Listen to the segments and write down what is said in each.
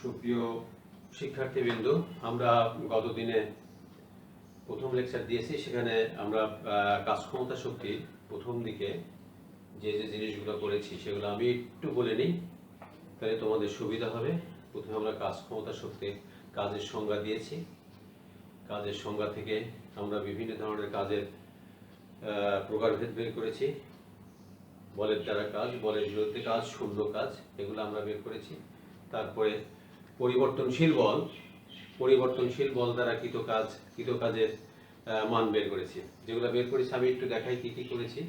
সুপ্রিয় শিক্ষার্থীবৃন্দ, আমরা গত দিনে প্রথম লেকচার দিয়েছি। সেখানে আমরা কাজ ক্ষমতা শক্তির প্রথম দিকে যে যে জিনিসগুলো করেছি সেগুলো আমি একটু বলে নিই, তাহলে তোমাদের সুবিধা হবে। প্রথমে আমরা কাজ ক্ষমতা শক্তির কাজের সংজ্ঞা দিয়েছি। কাজের সংজ্ঞা থেকে আমরা বিভিন্ন ধরনের কাজের প্রকারভেদ বের করেছি। বলের দ্বারা কাজ, বলের বিরুদ্ধে কাজ, শূন্য কাজ, এগুলো আমরা বের করেছি। তারপরে পরিবর্তনশীল বল দ্বারা কৃত কাজের মান বের করেছি। যেগুলো বের করেছি আমি একটু দেখাই কি কি করেছি।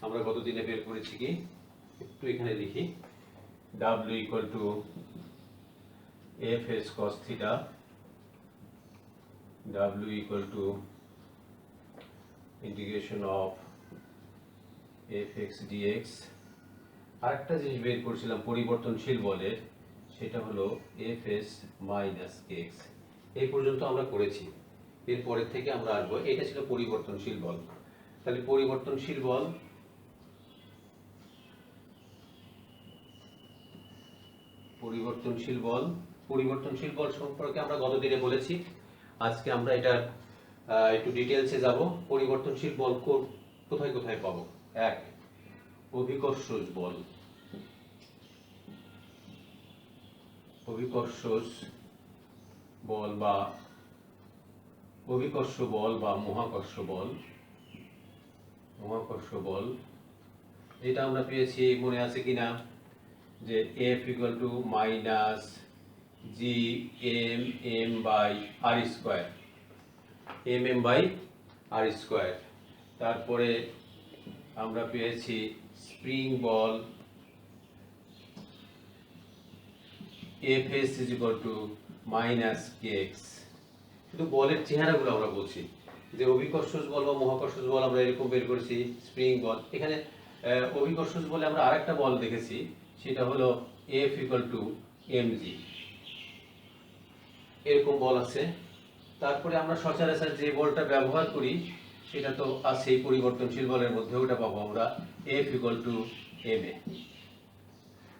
আমরা গত দিনে বের করেছি কি, একটু এখানে লিখি। W equal to Fs cos theta, W equal to integration of fx dx। আরেকটা জিনিস বের করেছিলাম পরিবর্তনশীল বলের, সেটা হলো fs minus kx। এই পর্যন্ত আমরা করেছি। এরপরের থেকে আমরা আসবো, এটা ছিল পরিবর্তনশীল বল। তাহলে পরিবর্তনশীল বল সম্পর্কে আমরা গত দিনে বলেছি। আজকে আমরা এটা একটু ডিটেইলসে যাব। পরিবর্তনশীল বল কোথায় কোথায় পাবো? এক, অভিকর্ষজ বল বা মহাকর্ষ বল। এটা আমরা পেয়েছি, মনে আছে কিনা, যে F equal to minus GMM by R square, mm by R square। তারপরে আমরা পেয়েছি spring ball Fs is equal to minus kx। শুধু বলের চেহারাগুলো আমরা বলছি, যে অভিকর্ষজ বল বা মহাকর্ষজ বল আমরা এরকম বের করেছি। স্প্রিং বল, এখানে অভিকর্ষজ বলে আমরা আরেকটা বল দেখেছি, সেটা হলো F equal to mg, এরকম বল আছে। তারপরে আমরা সচরাচর যে বলটা ব্যবহার করি সেটা তো আছে পরিবর্তনশীল বলের মধ্যে, ওটা পাবো আমরা F equal to ma।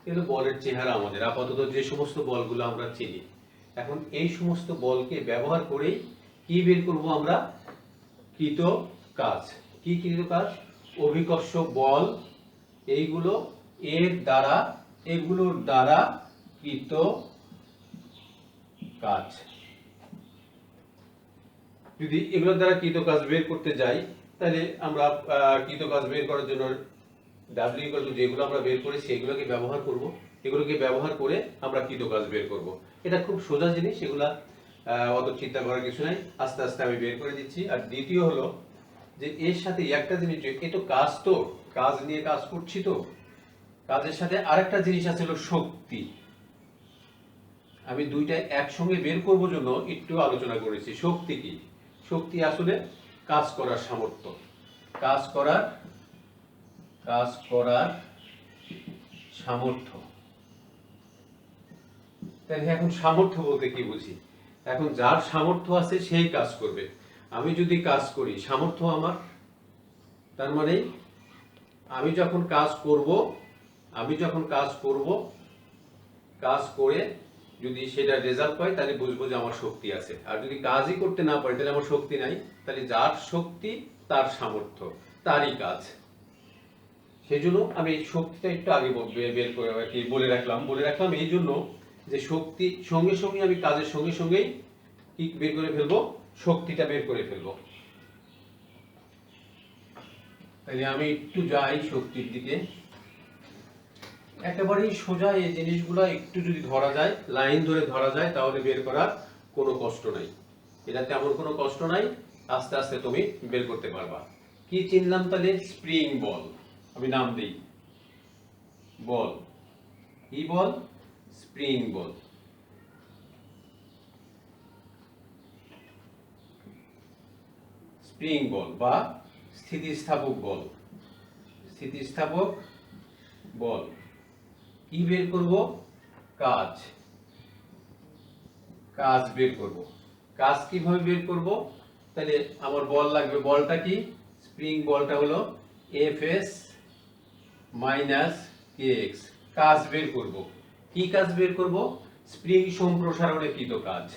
এগুলো বলের চেহারা আমাদের আপাতত যে সমস্ত বলগুলো আমরা চিনি। এখন এই সমস্ত বলকে ব্যবহার করে কি বের করব আমরা? কৃত কাজ। কি কৃত কাজ? অভিকর্ষ বল, এগুলোর দ্বারা কৃত কাজ। যদি এগুলোর দ্বারা কৃত কাজ বের করতে যাই, তাহলে আমরা কৃত কাজ বের করার জন্য W equal to যেগুলো আমরা বের করেছি এগুলোকে ব্যবহার করব। এগুলোকে ব্যবহার করে আমরা কৃত কাজ বের করব। এটা খুব সোজা জিনিস, এগুলা অত চিন্তা করার কিছু নাই। আস্তে আস্তে আমি বের করে দিচ্ছি। আর দ্বিতীয় হলো যে এর সাথে একটা জিনিস, এটা কাজ নিয়ে কাজ করছি, তো কাজের সাথে আরেকটা জিনিস আছে হলো শক্তি। আমি দুইটা একসঙ্গে বের করব জন্য একটু আলোচনা করেছি। শক্তি কি? শক্তি আসলে কাজ করার সামর্থ্য, কাজ করার সামর্থ্য। তাহলে এখন সামর্থ্য বলতে কি বুঝি? এখন যার সামর্থ্য আছে সেই কাজ করবে। আমি যদি কাজ করি, সামর্থ্য আমার, তার মানে আমি যখন কাজ করব, কাজ করে যদি সেটা রেজাল্ট পাই, তাহলে বুঝবো যে আমার শক্তি আছে। আর যদি কাজই করতে না পারি, তাহলে আমার শক্তি নাই। তাহলে যার শক্তি তার সামর্থ্য, তারই কাজ। সেই জন্য আমি এই শক্তিটা একটু আগে বের করে বলে রাখলাম এই জন্য যে শক্তি সঙ্গে সঙ্গে আমি কাজের সঙ্গে সঙ্গেই কি বের করে ফেলবো? শক্তিটা বের করে ফেলবো। তাহলে আমি একটু যাই শক্তির দিকে। একেবারেই সোজা এই জিনিসগুলো একটু যদি ধরা যায়, লাইন ধরে ধরা যায়, তাহলে বের করার কোনো কষ্ট নাই। এটা তেমন কোনো কষ্ট নাই, আস্তে আস্তে তুমি বের করতে পারবা। কি চিনলাম তাহলে? স্প্রিং বল। আমি নাম দিই বল। কি বল? স্প্রিং বল। স্প্রিং বল বা স্থিতিস্থাপক বল। কি বের করব? কাজ বের করব। কাজ কিভাবে বের করব? তাহলে আমার বল লাগবে। বলটা কি? স্প্রিং বলটা হলো Fs minus kx। কাজ বের করব। কি কাজ বের করব? স্প্রিং সম্প্রসারণে কৃত কাজ,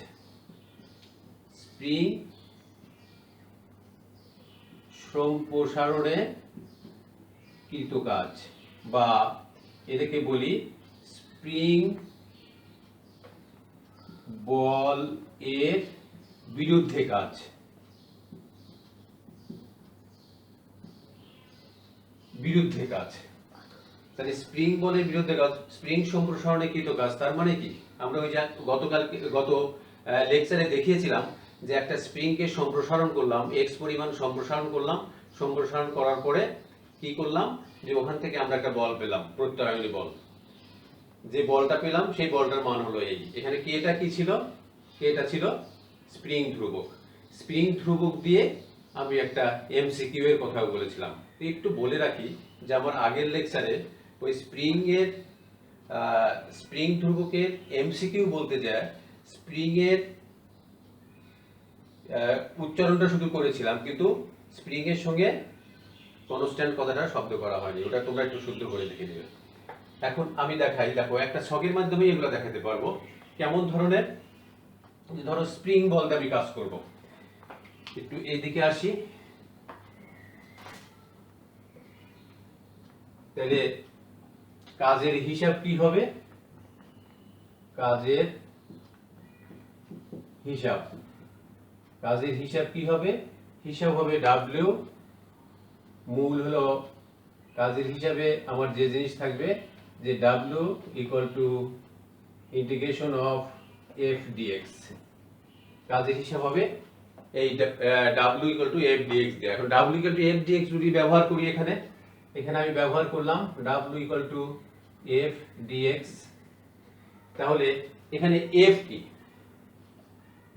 স্প্রিং সম্প্রসারণে কৃত কাজ, বা এটাকে বলি স্প্রিং বল এর বিরুদ্ধে কাজ। বিরুদ্ধে কাজ, তাহলে স্প্রিং বলের বিরুদ্ধে কাজ, স্প্রিং সম্প্রসারণে কৃত কাজ, তার মানে কি আমরা ওই যে গত লেকচারে দেখিয়েছিলাম যে একটা স্প্রিংকে সম্প্রসারণ করলাম, এক্স পরিমাণ সম্প্রসারণ করলাম, সম্প্রসারণ করার পরে কি করলাম যে ওখান থেকে আমরা একটা বল পেলাম, প্রত্যায়নী বল। যে বলটা পেলাম সেই বলটার মান হলো এই। এখানে কেটা কি ছিল? কেটা ছিল স্প্রিং ধ্রুবক। স্প্রিং ধ্রুবক দিয়ে আমি একটা এমসিকিউ এর কথা বলেছিলাম। একটু বলে রাখি যে আমার আগের লেকচারে ওই স্প্রিং ধ্রুবকের এমসিকিউ বলতে যায় স্প্রিং এর উচ্চারণটা শুধু করেছিলাম, কিন্তু স্প্রিং এর সঙ্গে কনস্ট্যান্ট কথাটা শব্দ করা হয়নি। ওটা তোমরা একটু শুদ্ধ করে লিখে দেবে। এখন আমি দেখাই, দেখো একটা ছকের মাধ্যমে এগুলো দেখাতে পারবো কেমন ধরনের। ধরো স্প্রিং বল দিয়ে আমি কাজ করব। একটু এইদিকে আসি, তাহলে কাজের হিসাব কি হবে? কাজের হিসাব কি হবে? হিসাব হবে ডাব্লিউ, মূল হলো কাজের হিসাবে আমার যে জিনিস থাকবে যে W equal to integration of F dx. কাজের হিসাব হবে এই W equal to F dx দিয়ে। এখন W equal to F dx যদি ব্যবহার করি এখানে আমি ব্যবহার করলাম W equal to F dx. তাহলে এখানে এফ কি?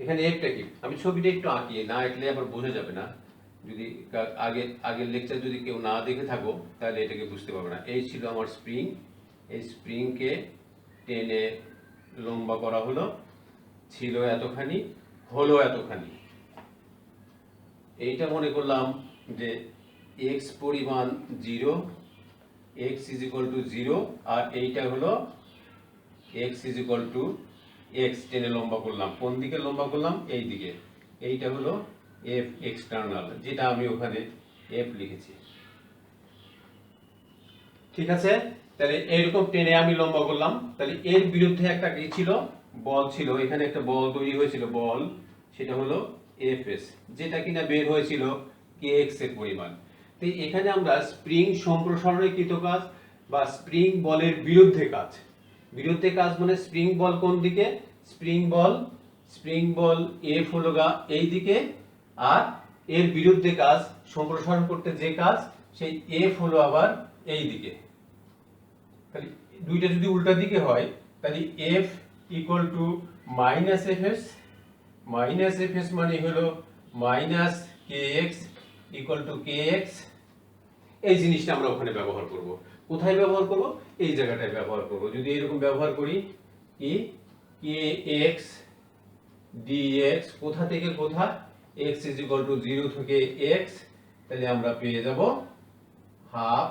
এখানে এফটা কি? আমি ছবিটা একটু আঁকি, না আঁকলে আবার বোঝা যাবে না। যদি আগের লেকচার যদি কেউ না দেখে থাকো তাহলে এটাকে বুঝতে পারবে না। এই ছিল আমার স্প্রিং, এই স্প্রিংকে টেনে লম্বা করা হলো, ছিল এতখানি, হলো এতখানি। এইটা মনে করলাম যে x পরিমাণ 0, x ইজ ইকুয়াল টু 0, আর এইটা হলো x is equal two x। টেনে লম্বা করলাম, কোন দিকে লম্বা করলাম? এই দিকে। এইটা হলো f এক্সটার্নাল, যেটা আমি ওখানে f লিখেছি। ঠিক আছে, তাহলে এইরকম টেনে আমি লম্বা করলাম। তাহলে এর বিরুদ্ধে একটা কি ছিল? বল ছিল। এখানে একটা বল তৈরি হয়েছিল, বল, সেটা হলো Fs, যেটা কিনা বের হয়েছিল kx এর পরিমাণ। তো এখানে আমরা স্প্রিং সম্প্রসারণে কৃত কাজ বা স্প্রিং বলের বিরুদ্ধে কাজ। বিরুদ্ধে কাজ মানে স্প্রিং বল কোন দিকে? স্প্রিং বল F হলো গা এই দিকে, আর এর বিরুদ্ধে কাজ সম্প্রসারণ করতে যে কাজ সেই F হলো আবার এই দিকে। তাহলে দুইটা যদি উল্টা দিকে হয় তাহলে F equal to minus Fs। Minus Fs মানে হলো minus kx equal to kx। এই জিনিসটা আমরা ওখানে ব্যবহার করব। কোথায় ব্যবহার করব? এই জায়গাটায় ব্যবহার করব। যদি এরকম ব্যবহার করি কি kx dx, কোথা থেকে কোথা? x ইজ ইকুয়াল টু 0 থেকে x, তাহলে আমরা পেয়ে যাব হাফ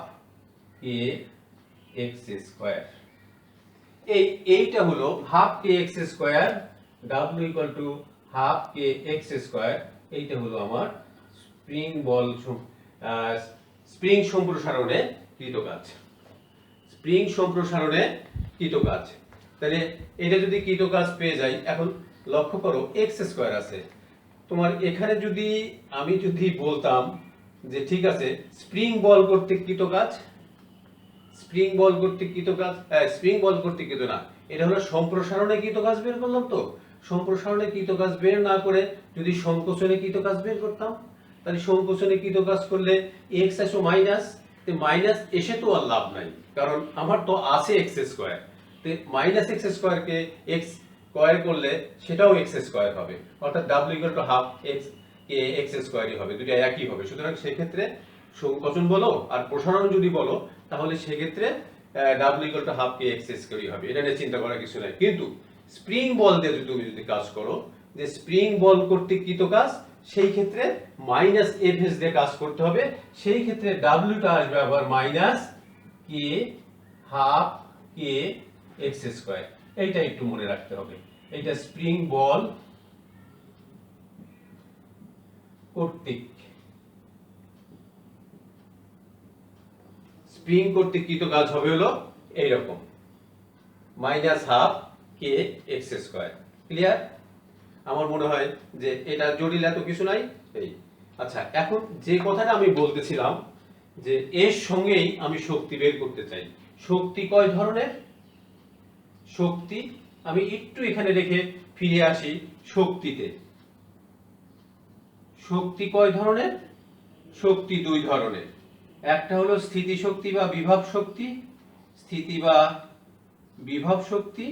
kx স্কয়ার। এইটা হলো half kx square, w equal to half kx square. এইটা হলো আমার স্প্রিং সম্প্রসারণে কৃত কাজ। স্প্রিং সম্প্রসারণে কৃত কাজ। তাহলে এটা যদি কৃত কাজ পেয়ে যাই, এখন লক্ষ্য করো x স্কয়ার আছে তোমার এখানে। আমি যদি বলতাম যে ঠিক আছে স্প্রিং বল কর্তৃক কৃত কাজ, স্প্রিং বল কর্তৃক কৃত কাজ, স্প্রিং বল কর্তৃক কৃত না, এটা হলো সম্প্রসারণে কৃত কাজ বের করলাম। তো সম্প্রসারণে কৃত কাজ বের না করে যদি সংকোচনে কৃত কাজ বের করতাম, তাহলে সংকোচনে কৃত কাজ করলে x আসো মাইনাস, মাইনাস এসে তো আর লাভ নাই, কারণ আমার তো আছে x স্কয়ার। তো মাইনাস x স্কয়ারকে x স্কয়ার করলে সেটাও x স্কয়ার হবে, অর্থাৎ w equal to half x স্কয়ারই হবে, দুটো একই হবে। সুতরাং সেক্ষেত্রে সংকোচন বলো আর প্রসারণ যদি বলো তাহলে সেক্ষেত্রে w equal to half x স্কয়ারই হবে। এটা নিয়ে চিন্তা করার কিছু নাই। কিন্তু স্প্রিং বল দিয়ে তুমি যদি কাজ করো, যে স্প্রিং বল কর্তৃক কৃত কাজ, সেই ক্ষেত্রে মাইনাস Fs দিয়ে কাজ করতে হবে। সেই ক্ষেত্রে w টা আসবে আবার minus k half kx square. এইটা একটু মনে রাখতে হবে। এটা স্প্রিং বল কর্তৃক কৃত কাজ হবে হলো এইরকম, -12 kx²। ক্লিয়ার? আমার মনে হয় যে এটা জটিল এত কিছু নাই। এই আচ্ছা, এখন যে কথাটা আমি বলতেছিলাম যে এর সঙ্গেই আমি শক্তি বের করতে চাই। শক্তি কয় ধরনের? শক্তি আমি একটু এখানে রেখে ফিরে আসি শক্তিতে। শক্তি কয় ধরনের? শক্তি দুই ধরনের। একটা হলো স্থিতিশক্তি বা বিভব শক্তি, স্থিতি বা বিভব শক্তি,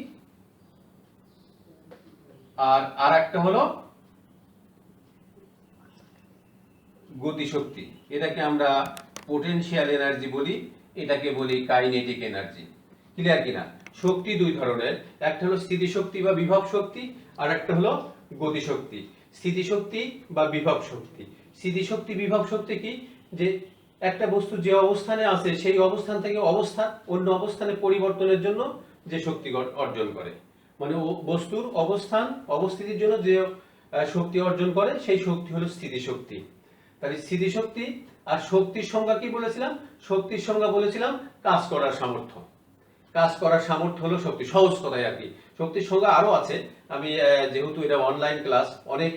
আর আরেকটা হলো গতিশক্তি। এটাকে আমরা পোটেনশিয়াল এনার্জি বলি, এটাকে বলি কাইনেটিক এনার্জি। ক্লিয়ার কিনা? শক্তি দুই ধরনের, একটা হলো স্থিতিশক্তি বা বিভব শক্তি, আর একটা হলো গতিশক্তি। স্থিতিশক্তি বা বিভব শক্তি, স্থিতিশক্তি বিভব শক্তি কি? যে একটা বস্তু যে অবস্থানে আছে সেই অবস্থান থেকে অন্য অবস্থানে পরিবর্তনের জন্য যে শক্তি অর্জন করে, মানে বস্তুর অবস্থিতির জন্য যে শক্তি অর্জন করে সেই শক্তি হলো স্থিতিশক্তি। তাহলে স্থিতিশক্তি আর শক্তির সংজ্ঞা কি বলেছিলাম? শক্তির সংজ্ঞা বলেছিলাম কাজ করার সামর্থ্য। কাজ করার সামর্থ্য হলো শক্তি, সহজ কথায় আর কি। শক্তির সংজ্ঞা আরো আছে, আমি যেহেতু এটা অনলাইন ক্লাস, অনেক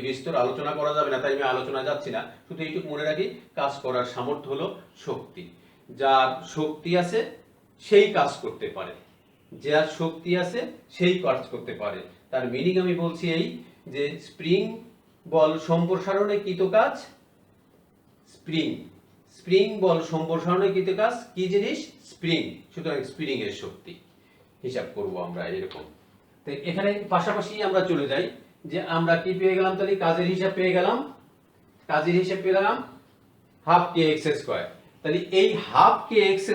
বিস্তর আলোচনা করা যাবে না, তাই আমি আলোচনা যাচ্ছি না। শুধু এইটুকু মনে রাখি, কাজ করার সামর্থ্য হলো শক্তি। যার শক্তি আছে সেই কাজ করতে পারে, যার শক্তি আছে সেই কাজ করতে পারে। তার মিনিং আমি বলছি এই যে স্প্রিং বল সম্প্রসারণে কৃত কাজ, স্প্রিং বল সম্প্রসারণে কৃত কাজ কি জিনিস? স্প্রিং। সুতরাং স্প্রিং এর শক্তি হিসাব করব আমরা এরকম। তো এখানে পাশাপাশি আমরা চলে যাই যে আমরা কি পেয়ে গেলাম? তাহলে কাজের হিসাব পেয়ে গেলাম, ½ kx²। তাহলে এই ½ kx²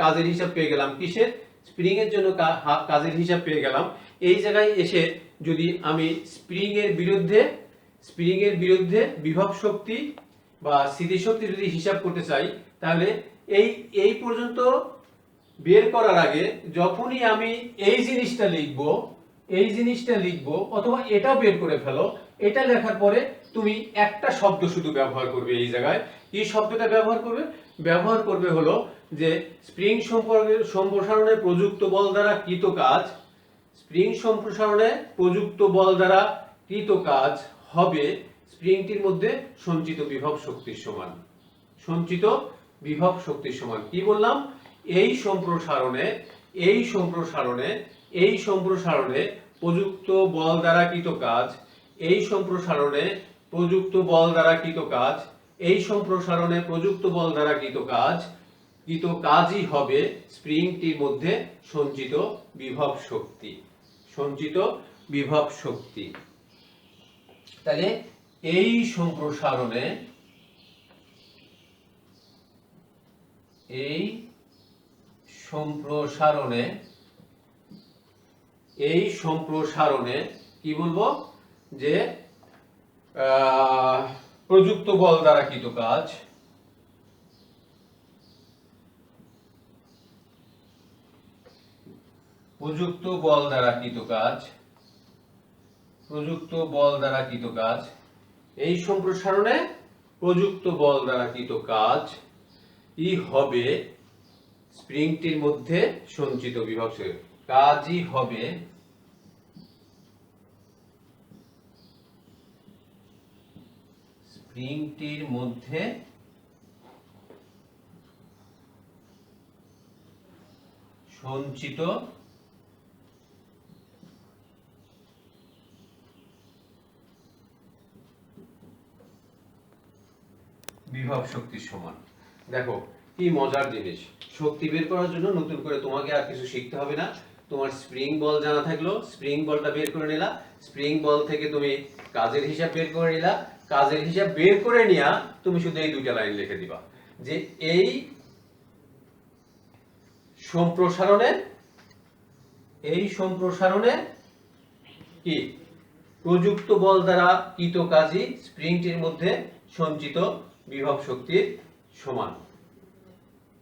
কাজের হিসাব পেয়ে গেলাম কিসের? স্প্রিং এর জন্য কাজের হিসাব পেয়ে গেলাম। এই জায়গায় এসে যদি আমি স্প্রিং এর বিরুদ্ধে বিভব শক্তি বা স্থিতিশক্তি যদি হিসাব করতে চাই, তাহলে এই পর্যন্ত বের করার আগে যখনই আমি এই জিনিসটা লিখবো অথবা এটাও বের করে ফেলো, এটা লেখার পরে তুমি একটা শব্দ শুধু ব্যবহার করবে। এই জায়গায় কি শব্দটা ব্যবহার করবে হলো যে স্প্রিং সম্প্রসারণে প্রযুক্ত বল দ্বারা কৃত কাজ, স্প্রিং সম্প্রসারণে প্রযুক্ত বল দ্বারা কৃত কাজ হবে স্প্রিংটির মধ্যে সঞ্চিত বিভব শক্তির সমান। সঞ্চিত বিভব শক্তির সমান কি বললাম? এই সম্প্রসারণে প্রযুক্ত বল দ্বারা কৃত কাজ, এই সম্প্রসারণে প্রযুক্ত বল দ্বারা কৃত কাজ, এই সম্প্রসারণে প্রযুক্ত বল দ্বারা কৃত কাজই হবে স্প্রিংটির মধ্যে সঞ্চিত বিভব শক্তি। সঞ্চিত বিভব শক্তি। তাহলে এই সম্প্রসারণে কি বলবো? যে প্রযুক্ত বল দ্বারা কৃত কাজ, প্রযুক্ত বল দ্বারা কৃত কাজ, এই সম্প্রসারণে প্রযুক্ত বল দ্বারা কৃত কাজ ই হবে স্প্রিংটির মধ্যে সঞ্চিত বিভব শক্তি। কাজই হবে স্প্রিংটির মধ্যে সঞ্চিত বিভব শক্তির সমান। দেখো কি মজার জিনিস, শক্তি বের করার জন্য নতুন করে তোমাকে আর কিছু শিখতে হবে না। তোমার স্প্রিং বল জানা থাকলো, স্প্রিং বলটা বের করে নিলা, স্প্রিং বল থেকে তুমি কাজের হিসাব বের করে নিলা, কাজের হিসাব বের করে নিয়া তুমি শুধু এই দুইটা লাইন লিখে দিবা যে এই সম্প্রসারণে কি প্রযুক্ত বল দ্বারা কৃত কাজই স্প্রিংটির মধ্যে সঞ্চিত বিভব শক্তির সমান।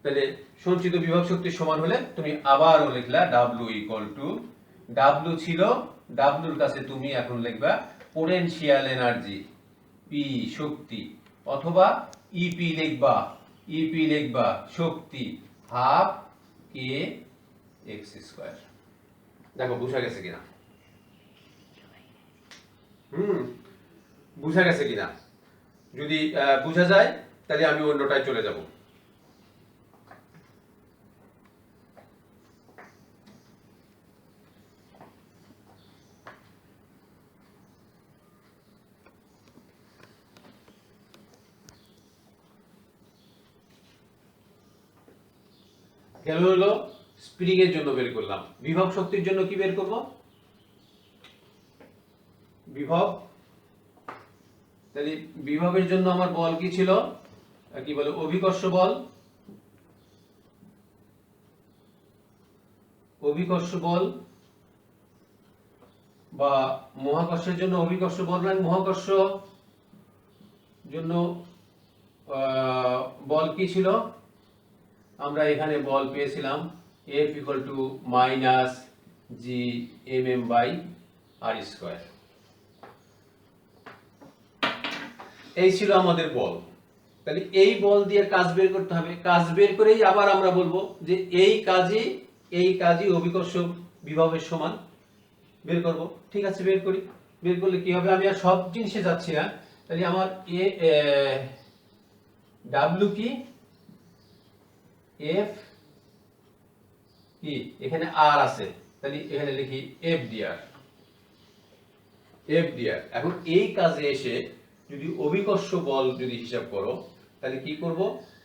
তাহলে সঞ্চিত বিভব শক্তির সমান হলে তুমি আবারও লিখলা W = ডাব্লু ছিল, ডাব্লুর কাছে তুমি এখন লিখবা পোটেনশিয়াল এনার্জি, পি শক্তি, অথবা ইপি লিখবা, ইপি লিখবা শক্তি হাফ কে এক্স স্কয়ার। দেখো বুঝা গেছে কিনা? বুঝা গেছে কিনা? যদি বুঝা যায় তাহলে আমি অন্যটায় চলে যাব। গেল হলো স্প্রিং এর জন্য বের করলাম। বিভব শক্তির জন্য কি বের করব? বিভব, তাহলে বিভবের জন্য আমার বল কি ছিল? কি বলে, অভিকর্ষ বল। অভিকর্ষ বল বা মহাকর্ষের জন্য অভিকর্ষ বল নয়, মহাকর্ষ জন্য বল কি ছিল? আমরা এখানে বল পেয়েছিলাম F - G(m)/r²। এই ছিল আমাদের বল। তাহলে এই বল দিয়ে কাজ বের করতে হবে। কাজ বের করেই আবার আমরা বলবো যে এই কাজই অভিকর্ষ বিভবের সমান বের করব। ঠিক আছে, বের করি। বের করলে কি হবে? আমি আর সব জিনিসে যাচ্ছি না। তাহলে আমার ডাব্লিউ কি, এফ কি, এখানে আর আছে, তাহলে এখানে লিখি এফ ডিআর। F DR. এখন এই কাজে এসে যদি অভিকর্ষ বল যদি হিসাব করো, তাহলে কি করব?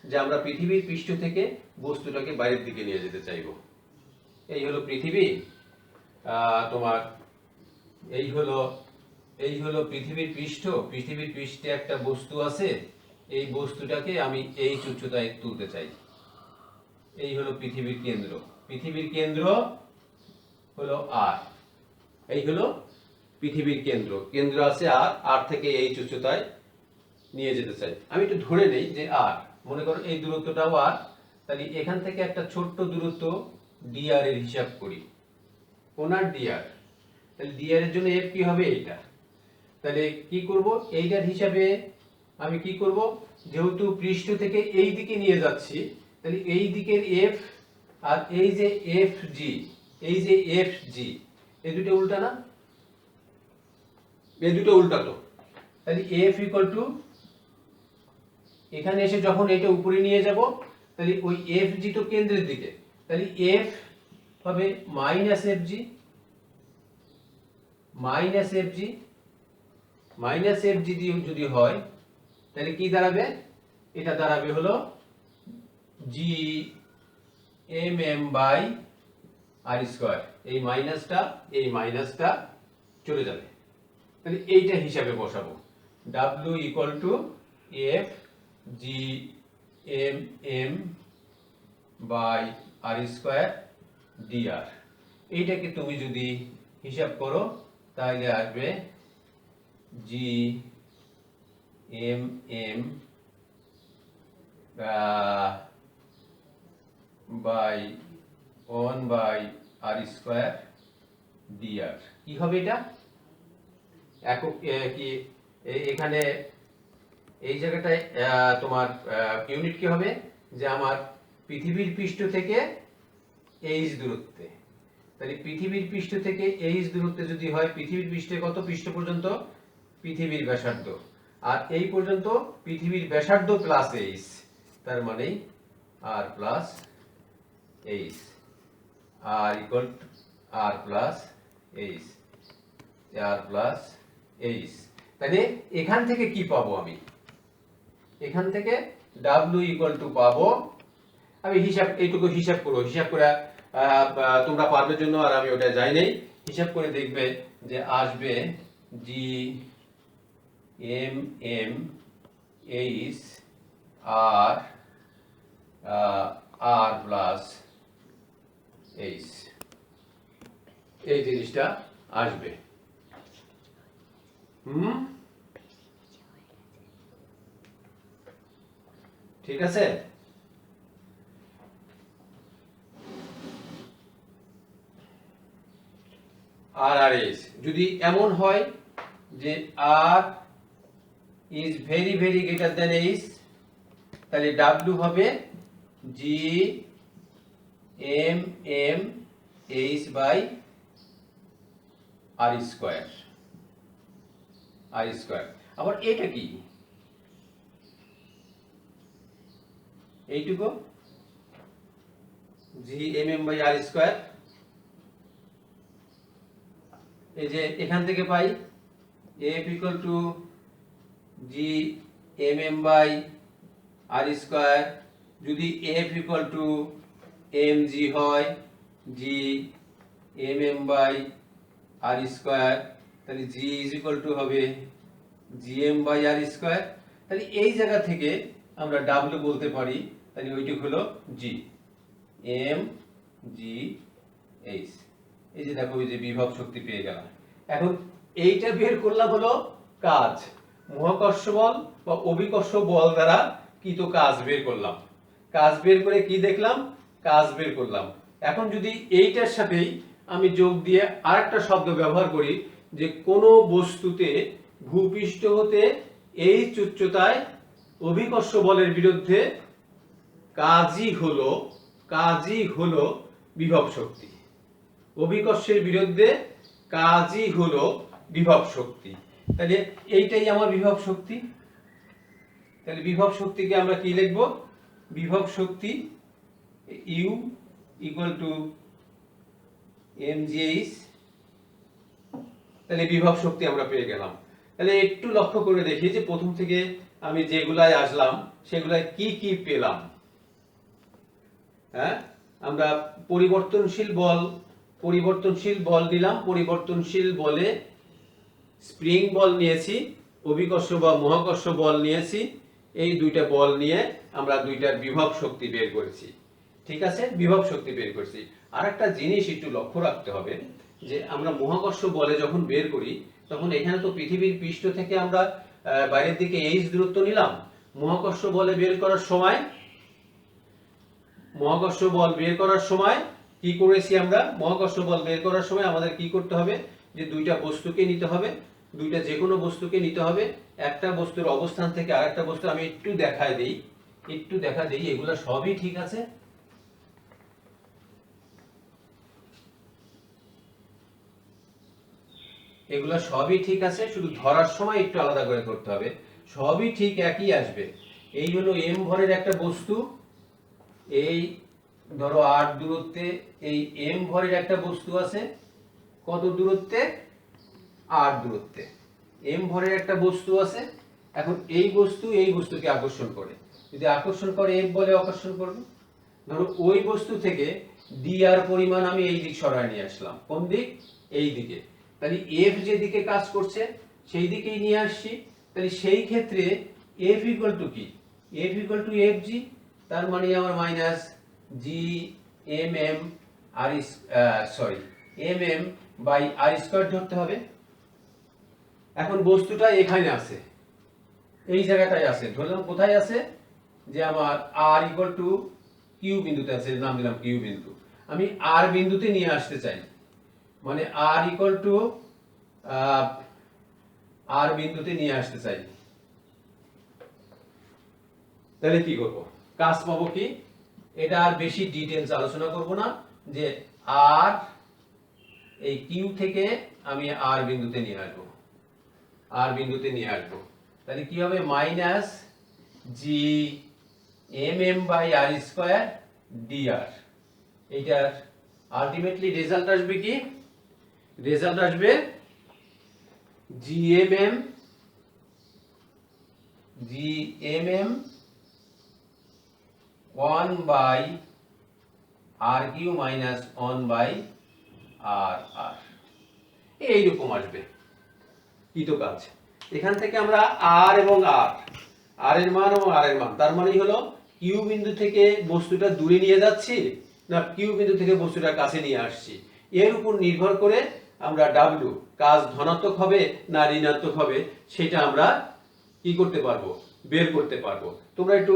যে আমরা পৃথিবীর পৃষ্ঠ থেকে বস্তুটাকে বাইরের দিকে নিয়ে যেতে চাইব। এই হলো পৃথিবী, তোমার এই হলো পৃথিবীর পৃষ্ঠ। পৃথিবীর পৃষ্ঠে একটা বস্তু আছে, এই বস্তুটাকে আমি এই উচ্চতায় তুলতে চাই। এই হলো পৃথিবীর কেন্দ্র। পৃথিবীর কেন্দ্র হলো আর। এই হলো পৃথিবীর কেন্দ্র। কেন্দ্র আছে আর থেকে এই উচ্চতায় নিয়ে যেতে চাই। আমি একটু ধরে নেই যে আর, মনে করো এই দূরত্বটাও আর, তাহলে এখান থেকে একটা ছোট্ট দূরত্ব ডিআর এর হিসাব করি। ওনার ডিআর, তাহলে ডিআর এর জন্য এফ কি হবে? এইটা। তাহলে কি করব? এইটার হিসাবে আমি কি করব? যেহেতু পৃষ্ঠ থেকে এই দিকে নিয়ে যাচ্ছি, তাহলে এই দিকের এফ আর এই যে এফ জি, এই যে এফ জি, এই দুটো উল্টা না? এই দুটো উল্টা তো। তাহলে এফ ইকুয়াল টু, এখানে এসে যখন এটা উপরে নিয়ে যাব, তাহলে ওই এফ জি তো কেন্দ্রের দিকে, তাহলে এফ হবে minus F G, minus F G, minus F G যদি হয়, তাহলে কি দাঁড়াবে? এটা দাঁড়াবে হলো G M M by R square. এই মাইনাসটা চলে যাবে। তাহলে এইটা হিসাবে বসাবো, W equal to F G M M by R square dr. এইটাকে তুমি যদি হিসাব করো তাহলে আসবে G M M by 1/r² dr। কি হবে এটা? একক কি এখানে এই জায়গাটায় তোমার ইউনিট কি হবে? যে আমার পৃথিবীর পৃষ্ঠ থেকে এইচ দূরত্বে, তাহলে পৃথিবীর পৃষ্ঠ থেকে এইচ দূরত্বে যদি হয়, পৃথিবীর পৃষ্ঠে কত? পৃষ্ঠ পর্যন্ত পৃথিবীর ব্যাসার্ধ, আর এই পর্যন্ত পৃথিবীর ব্যাসার্ধ প্লাস এইচ, তার মানে আর প্লাস এইচ, আর ইকুয়াল আর প্লাস এইচ, আর প্লাস এইচ। তাহলে এখান থেকে কি পাবো আমি? এখান থেকে ডাব্লিউ ইকুয়াল টু পাবো, আমি এইটুকু হিসাব করবো। হিসাব করে তোমরা পারবে জন্য আর আমি ওটা যাই নাই। হিসাব করে দেখবে যে আসবে G M M H R আর প্লাস এইচ, এই জিনিসটা আসবে। ঠিক আছে? আর আর এস যদি এমন হয় যে R is very very greater than H, তাহলে ডাব্লিউ হবে G M M H by R square. R square আবার এটা কি, এইটুকু G M M by R square. এই যে এখান থেকে পাই F equal to G M M by R square. যদি F equal to M G হয় G M M by R square, তাহলে জি ইজ ইকুয়াল টু হবে G M by R square. তাহলে এই জায়গা থেকে আমরা ডাব্লিউ বলতে পারি, তাহলে ওইটুক হলো জি এম জি এইচ। এই যে দেখো, এই যে বিভব শক্তি পেয়ে গেলাম। এখন এইটা বের করলাম হলো কাজ, মহাকর্ষ বল বা অভিকর্ষ বল দ্বারা কি তো কাজ বের করলাম। কাজ বের করে কি দেখলাম, কাজ বের করলাম। এখন যদি এইটার সাথেই আমি যোগ দিয়ে আরেকটা শব্দ ব্যবহার করি যে কোনো বস্তুতে ভূপৃষ্ঠ হতে এই উচ্চতায় অভিকর্ষ বলের বিরুদ্ধে কাজই হলো বিভব শক্তি। অভিকর্ষের বিরুদ্ধে কাজই হলো বিভব শক্তি। তাহলে এইটাই আমার বিভব শক্তি। তাহলে বিভব শক্তিকে আমরা কি লিখব, বিভব শক্তি ইউ ইকুয়াল টু mgh। তাহলে বিভব শক্তি আমরা পেয়ে গেলাম। তাহলে একটু লক্ষ্য করে দেখি যে প্রথম থেকে আমি যেগুলায় আসলাম সেগুলায় কি কি পেলাম। হ্যাঁ, আমরা পরিবর্তনশীল বল দিলাম। পরিবর্তনশীল বলে স্প্রিং বল নিয়েছি, অভিকর্ষ বা মহাকর্ষ বল নিয়েছি। এই দুইটা বল নিয়ে আমরা দুইটার বিভব শক্তি বের করেছি। ঠিক আছে, বিভব শক্তি বের করেছি। আর একটা জিনিস একটু লক্ষ্য রাখতে হবে যে আমরা মহাকর্ষ বলে যখন বের করি তখন এখানে তো পৃথিবীর পৃষ্ঠ থেকে আমরা বাইরের দিকে এইচ দূরত্ব নিলাম। মহাকর্ষ বলে বের করার সময় কি করেছি আমরা, মহাকর্ষ বল বের করার সময় আমাদের কি করতে হবে যে দুইটা বস্তুকে নিতে হবে, দুইটা যে কোনো বস্তুকে নিতে হবে। একটা বস্তুর অবস্থান থেকে আরেকটা বস্তু, আমি একটু দেখা দেই এগুলো সবই ঠিক আছে। এগুলো সবই ঠিক আছে, শুধু ধরার সময় একটু আলাদা করে করতে হবে। সবই ঠিক একই আসবে। এই হলো এম ভরের একটা বস্তু, এই ধরো আর দূরত্বে এই এম ভরের একটা বস্তু আছে। কত দূরত্বে, আর দূরত্বে এম ভরের একটা বস্তু আছে। এখন এই বস্তুকে আকর্ষণ করে, যদি আকর্ষণ করে এফ বলে আকর্ষণ করবে। ধরো ওই বস্তু থেকে ডি আর পরিমাণ আমি এই দিক সরায় নিয়ে আসলাম। কোন দিক, এই দিকে। তাহলে এফ যে দিকে কাজ করছে সেই দিকেই নিয়ে আসছি। তাহলে সেই ক্ষেত্রে এফ ইকুয়াল টু কি, F equal to F G. তার মানে আমার minus G M M R M M by R square ধরতে হবে। এখন বস্তুটা এখানে আছে, এই জায়গাটায় আছে। ধরলাম কোথায় আছে, যে আমার আর ইকুয়াল টু কিউ বিন্দুতে আছে, নাম দিলাম কিউ বিন্দু। আমি আর বিন্দুতে নিয়ে আসতে চাই, মানে আর ইকুয়াল টু আর বিন্দুতে নিয়ে আসতে চাই। তাহলে কি করব, কাজ পাবো কি, এটা আর বেশি ডিটেইলস আলোচনা করব না, যে আর এই কিউ থেকে আমি আর বিন্দুতে নিয়ে আসবো। তাহলে কি হবে, minus G M M by R square d r. এইটার আলটিমেটলি রেজাল্ট আসবে কি, রেজাল্ট আসবে G M M 1 by R Q minus 1 by R R, এইরকম আসবে। কি তো কাজ, এখান থেকে আমরা আর এবং আর এর মান এবং আর এর মান, তার মানেই হলো কিউ বিন্দু থেকে বস্তুটা দূরে নিয়ে যাচ্ছি না কিউ বিন্দু থেকে বস্তুটা কাছে নিয়ে আসছি, এর উপর নির্ভর করে আমরা ডাব্লিউ কাজ ধনাত্মক হবে না ঋণাত্মক হবে সেটা আমরা কি করতে পারবো, বের করতে পারবো। তোমরা একটু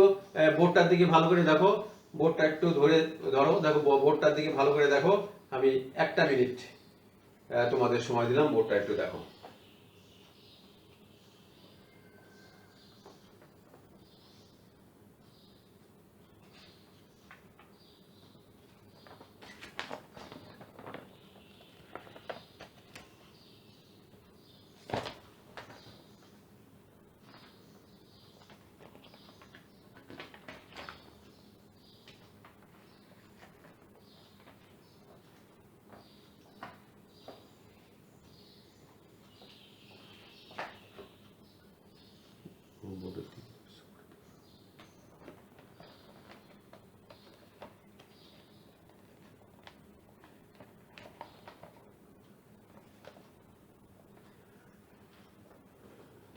বোর্ডটার দিকে ভালো করে দেখো, বোর্ডটা একটু ধরো, দেখো বোর্ডটার দিকে ভালো করে দেখো। আমি একটা মিনিট তোমাদের সময় দিলাম, বোর্ডটা একটু দেখো।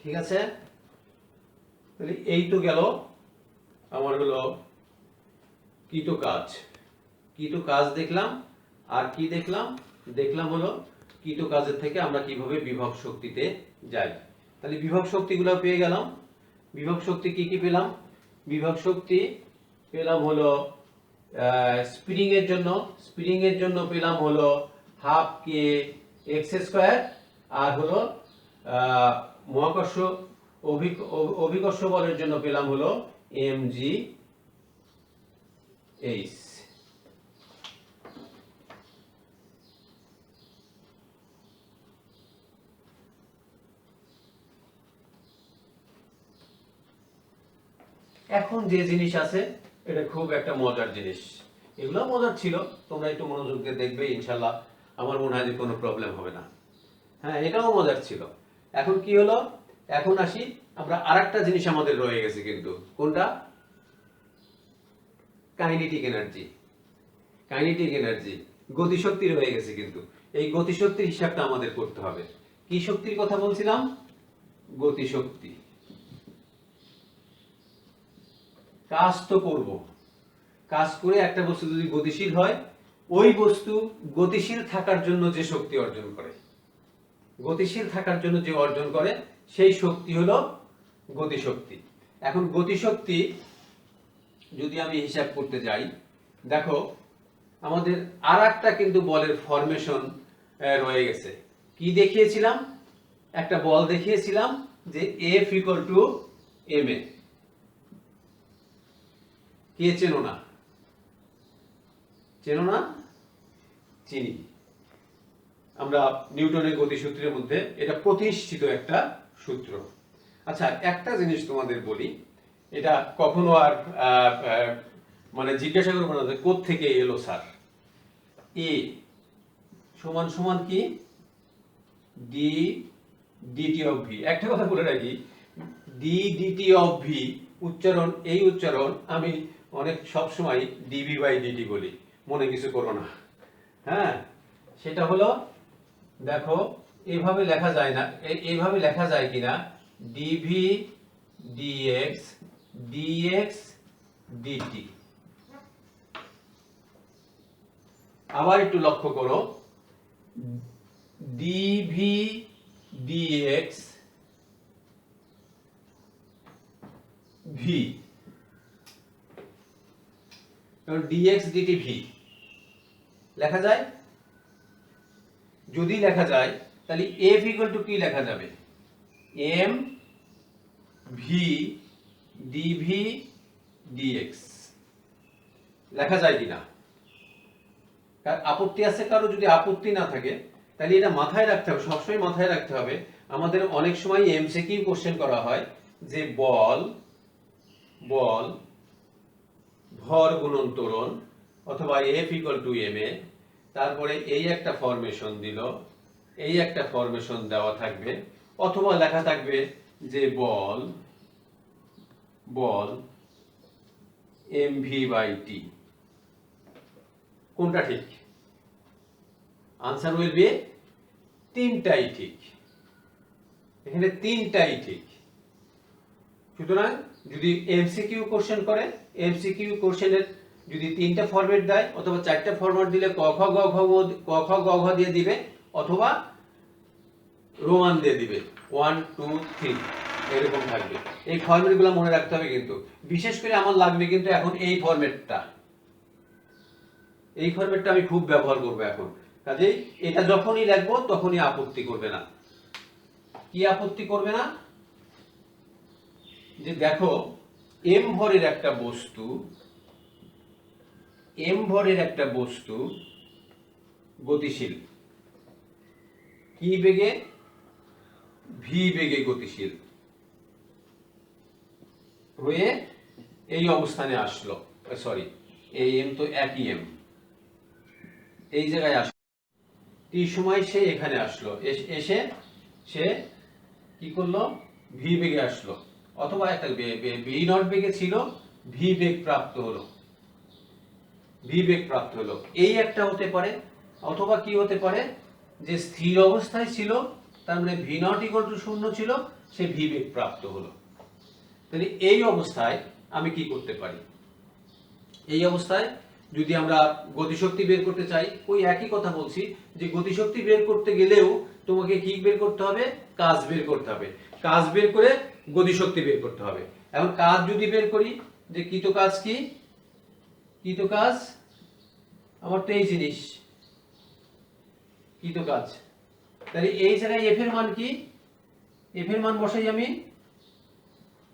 ঠিক আছে, তাহলে এই তো গেল আমার হলো কীট কাজ দেখলাম। আর কি দেখলাম? দেখলাম হলো কীট কাজের থেকে আমরা কিভাবে বিভব শক্তিতে যাই। তাহলে বিভব শক্তিগুলো পেয়ে গেলাম। বিভব শক্তি কি কি পেলাম? বিভব শক্তি পেলাম হলো স্প্রিং এর জন্য পেলাম হলো হাফ কে এক্স স্কোয়ার, আর হলো মহাকর্ষ অভিকর্ষ বলের জন্য পেলাম হলো এম জি এইচ। এখন যে জিনিস আছে এটা খুব একটা মজার জিনিস, এগুলো মজার ছিল, তোমরা একটু মনোযোগ দিয়ে দেখবে, ইনশাল্লাহ আমার মনে হয় যে কোনো প্রবলেম হবে না। হ্যাঁ, এটাও মজার ছিল। এখন কি হলো? এখন আসি আমরা আরেকটা জিনিস আমাদের রয়ে গেছে, কিন্তু কোনটা? কাইনেটিক এনার্জি, গতিশক্তি রয়ে গেছে। কিন্তু এই গতিশক্তির হিসাবটা আমাদের করতে হবে। কি শক্তির কথা বলছিলাম? গতিশক্তি। কাজ তো করব, কাজ করে একটা বস্তু যদি গতিশীল হয়, ওই বস্তু গতিশীল থাকার জন্য যে শক্তি অর্জন করে, সেই শক্তি হলো গতিশক্তি। এখন গতিশক্তি যদি আমি হিসাব করতে যাই, দেখো আমাদের আর একটা কিন্তু বলের ফরমেশন রয়ে গেছে। কি দেখিয়েছিলাম? একটা বল দেখিয়েছিলাম যে F ইকুয়াল টু ma। কে চেনো না? চিনি। আমরা নিউটনের গতিসূত্রের মধ্যে এটা প্রতিষ্ঠিত একটা সূত্র। আচ্ছা, একটা জিনিস তোমাদের বলি, এটা কখনো আর মানে জিজ্ঞাসা করবো না যে কোত্থেকে এলো স্যার। এ সমান সমান কি? D dt of v. একটা কথা বলে রাখি, ডি ডিটি অফ ভি উচ্চারণ, এই উচ্চারণ আমি অনেক সবসময় ডিভি বাই ডিটি বলি, মনে কিছু করো না। হ্যাঁ, সেটা হলো, দেখো এইভাবে লেখা যায় না, এইভাবে লেখা যায় কিনা, ডিভি ডিএক্স ডিএক্স ডিটি। আবার একটু লক্ষ্য করো, ডিভি ডিএক্স ভি, কারণ ডিএক্স ডিটি ভি লেখা যায়। যদি লেখা যায় তাহলে এফ ইকুয়াল টু কি লেখা যাবে? এম ভি ডিভি ডিএক্স লেখা যায় কিনা? আপত্তি আছে কারো? যদি আপত্তি না থাকে তাহলে এটা মাথায় রাখতে হবে, সবসময় মাথায় রাখতে হবে। আমাদের অনেক সময় এমসিকিউ কোশ্চেন করা হয় যে বল ভর গুণন ত্বরণ, অথবা F equal to M A, তারপরে এই একটা ফরমেশন দিল, এই একটা ফরমেশন দেওয়া থাকবে, অথবা লেখা থাকবে যে বল এম ভি বাই টি। কোনটা ঠিক? আনসার উইল বি তিনটাই ঠিক। এখানে তিনটাই ঠিক। সুতরাং যদি এমসিকিউ কোশ্চেন করে, এমসিকিউ কোশ্চেনের যদি তিনটা ফরম্যাট দেয় অথবা চারটা ফরম্যাট দিলে ক খ গ ঘ দিয়ে দিবে, অথবা রোমান দিয়ে দিবে 1 2 3 এরকম থাকবে। এই ফরম্যাটগুলো মনে রাখতে হবে। কিন্তু বিশেষ করে আমার লাগবে কিন্তু এখন এই ফরম্যাটটা আমি খুব ব্যবহার করব এখন, কাজেই এটা যখনই লিখবো তখনই আপত্তি করবে না। কি আপত্তি করবে না? যে দেখো m ভরের একটা বস্তু গতিশীল, কি বেগে? v বেগে গতিশীল হয়ে এই অবস্থানে আসলো, সরি এই m তো একই m, এই জায়গায় আসলো, t সময় সে এখানে আসলো, এসে সে কি করলো? v বেগে আসলো, অথবা একটা v নট বেগে ছিল, v বেগ প্রাপ্ত হলো, এই একটা হতে পারে। অথবা কি হতে পারে? যে স্থির অবস্থায় ছিল, তার মানে v নট ইকুয়াল টু 0 ছিল, সে v বেগ প্রাপ্ত হলো। তাহলে এই অবস্থায় আমি কি করতে পারি? এই অবস্থায় যদি আমরা গতিশক্তি বের করতে চাই, ওই একই কথা বলছি যে গতিশক্তি বের করতে গেলেও তোমাকে কি বের করতে হবে? কাজ বের করতে হবে। কাজ বের করে গতিশক্তি বের করতে হবে। এখন কাজ যদি বের করি, যে কৃত কাজ কি? কৃত কাজ আমার তো এই জিনিস কৃত কাজ। তাহলে এই জায়গায় এফ এর মান কি? এফ এর মান বসাই আমি,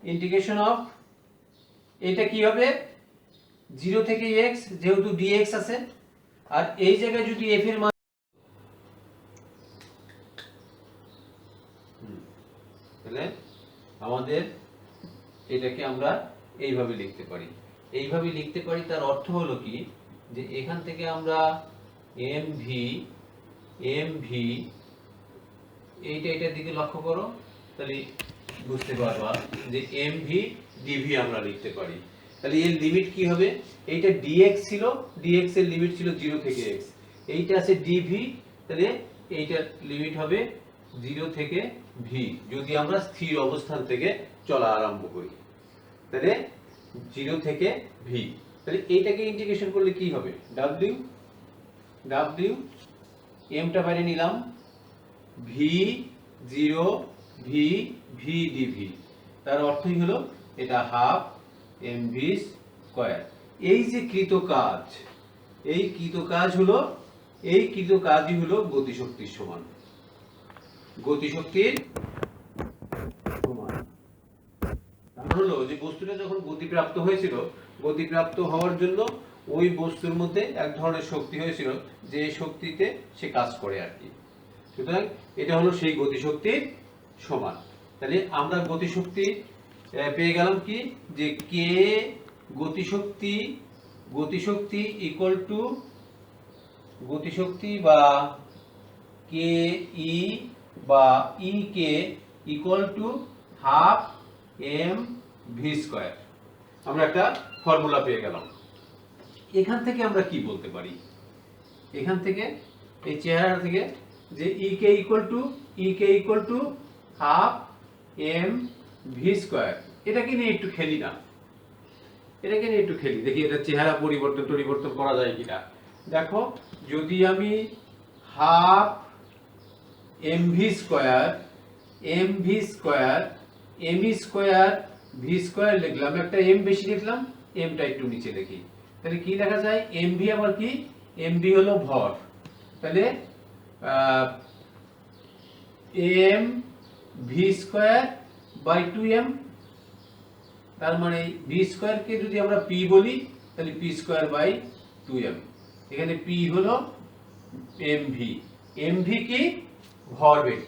ইন্টিগ্রেশন অফ, এটা কি হবে? 0 থেকে x, যেহেতু dx আছে, আর এই জায়গায় যদি f এর মান, তাহলে আমাদের এটাকে আমরা এইভাবে লিখতে পারি। তার অর্থ হলো কি? যে এখান থেকে আমরা mv এটার দিকে লক্ষ্য করো, তাহলে বুঝতে পারবা যে mv dv আমরা লিখতে পারি। তাহলে এর লিমিট কি হবে? এইটা dx ছিল, dx এর লিমিট ছিল 0 থেকে x, এইটা আছে dv, তাহলে এইটার লিমিট হবে 0 থেকে v, যদি আমরা স্থির অবস্থান থেকে চলা আরম্ভ করি, তাহলে 0 থেকে v। তাহলে এইটাকে ইন্টিগ্রেশন করলে কি হবে? w mটা বাইরে নিলাম, v0 v dv, তার অর্থই হলো এটা হাফ mv স্কয়ার। এই যে কৃত কাজই হলো গতিশক্তির সমান। তার হলো যে বস্তুটা যখন গতিপ্রাপ্ত হয়েছিল, গতিপ্রাপ্ত হওয়ার জন্য ওই বস্তুর মধ্যে এক ধরনের শক্তি হয়েছিল, যে শক্তিতে সে কাজ করে আর কি। সুতরাং এটা হলো সেই গতিশক্তির সমান। তাহলে আমরা গতিশক্তি পেয়ে গেলাম কি? যে কে গতিশক্তি ইকুয়াল টু বা কে ই বা E K equal to half M V square. আমরা একটা ফর্মুলা পেয়ে গেলাম। এখান থেকে আমরা কি বলতে পারি? এখান থেকে এই চেহারা থেকে যে E K equal to half M V square. এটাকে নিয়ে একটু খেলি না, দেখি এটা চেহারা পরিবর্তন করা যায় কিনা। দেখো, যদি আমি half M V square V square লিখলাম, একটা এম বেশি লিখলাম, এমটা একটু নিচে লিখি, তাহলে কি লেখা যায়? এম ভি আবার কি? এম ভি হলো ভর, তাহলে M V square by 2m, তার মানে ভি স্কয়ার কে যদি আমরা পি বলি, তাহলে পি স্কয়ার বাই 2m। এখানে পি হলো এমভি, এমভি কি? ভরবেগ,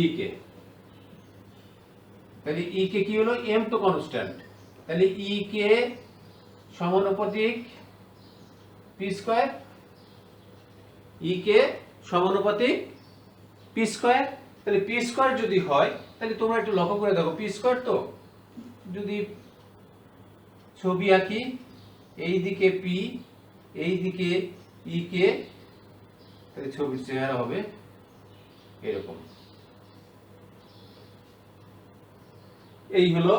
ই কে, তাহলে ই কে কি হলো? এম তো কনস্ট্যান্ট, তাহলে ই কে সমানুপাতিক পি স্কয়ার, তাহলে পি স্কয়ার যদি হয়, তাহলে তোমরা একটু লক্ষ্য করে দেখো, পি স্কয়ার তো যদি ছবি আঁকি, এই দিকে পি, এই দিকে ই কে, তাহলে ছবির চেহারা হবে এরকম। এই হলো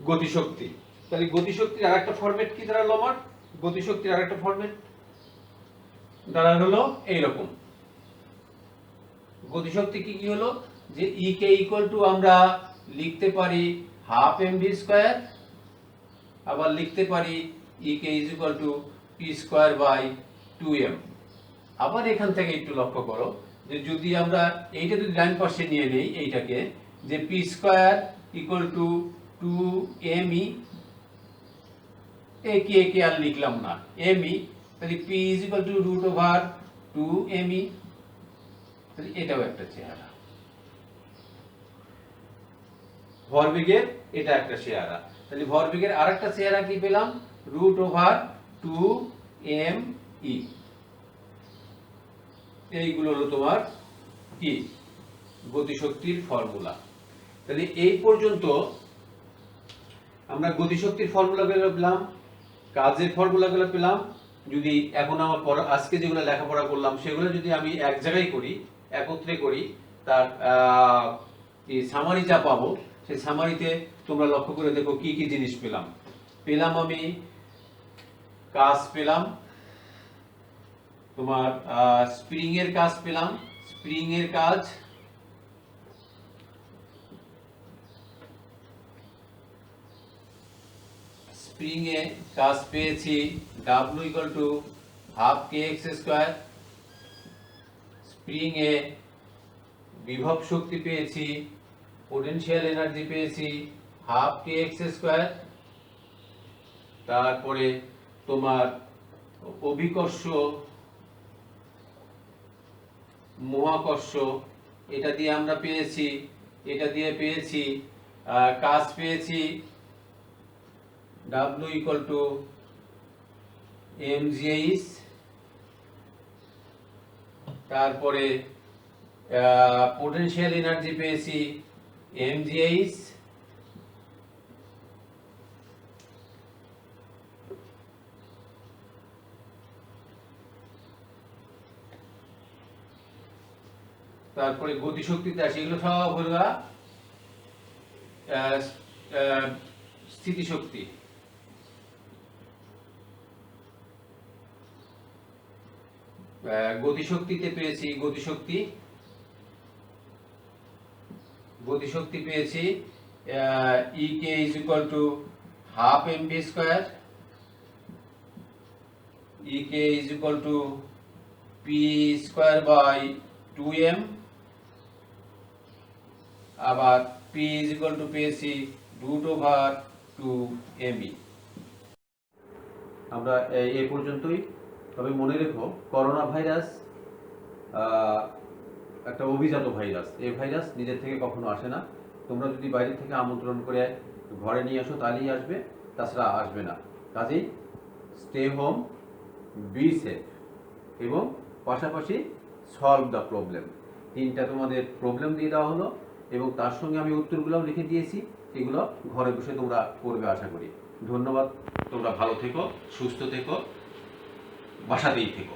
গতিশক্তি। তাহলে গতিশক্তির আরেকটা ফরম্যাট কি দাঁড়ালো আমার? গতিশক্তির আরেকটা ফরম্যাট দাঁড়ালো এইরকম। গতিশক্তি কি কি হলো? যে ই কে ইকুয়াল টু আমরা লিখতে পারি হাফ এম ভি স্কয়ার, আবার লিখতে পারি EK is equal to P square by 2m। আবার এখান থেকে একটু লক্ষ্য করো যে যদি আমরা এইটা যদি ডান পাশে নিয়ে নেই এইটাকে, যে P square equal to 2me, একে আর লিখলাম না, me, তাহলে P is equal to root over 2me, তাহলে এটাও একটা চেহারা। ভরবেগের এটা একটা চেহারা, তাহলে ভরবেগের আরেকটা চেহারা কি পেলাম, রুট ওভার 2me। এইগুলো হলো তোমার কি গতিশক্তির ফর্মুলা। তাহলে এই পর্যন্ত আমরা গতিশক্তির ফর্মুলাগুলো পেলাম, কাজের ফর্মুলাগুলো পেলাম। যদি এখন আমার আজকে যেগুলো লেখাপড়া করলাম সেগুলো যদি আমি এক জায়গায় করি, একত্রে করি, তার সামারি যা পাবো সেই সামারিতে তোমরা লক্ষ্য করে দেখো কি কি জিনিস পেলাম। আমি কাজ পেলাম, তোমার স্প্রিং এর কাজ পেলাম, স্প্রিং এর কাজ, স্প্রিং এ কাজ পেয়েছি W equal to half kx square. Spring এ বিভব শক্তি পেয়েছি, পোটেনশিয়াল এনার্জি পেয়েছি হাফ kx স্কয়ার। তারপরে তোমার অভিকর্ষ, মহাকর্ষ, এটা দিয়ে আমরা পেয়েছি, এটা দিয়ে পেয়েছি কাজ পেয়েছি W ইকুয়াল টু mgh। তারপরে পোটেনশিয়াল এনার্জি পেয়েছি mgh। তারপরে গতিশক্তিতে আসি, এগুলো সব হলো স্থিতিশক্তি। গতিশক্তিতে পেয়েছি গতিশক্তি পেয়েছি EK is equal to half mv square, EK is equal to P square by 2m। আবার P ইজ ইকুয়াল টু পেয়েছি রুট ওভার 2me। আমরা এই পর্যন্তই। তবে মনে রেখো, করোনা ভাইরাস একটা অভিজাত ভাইরাস। এই ভাইরাস নিজের থেকে কখনো আসে না। তোমরা যদি বাইরে থেকে আমন্ত্রণ করে ঘরে নিয়ে আসো তাহলেই আসবে, তাছাড়া আসবে না। কাজেই স্টে হোম, বি সেফ, এবং পাশাপাশি সলভ দ্য প্রবলেম। তিনটা তোমাদের প্রবলেম দিয়ে দেওয়া হলো এবং তার সঙ্গে আমি উত্তরগুলোও লিখে দিয়েছি। এগুলো ঘরে বসে তোমরা করবে আশা করি। ধন্যবাদ। তোমরা ভালো থেকো, সুস্থ থেকো, বাসাতেই থেকো।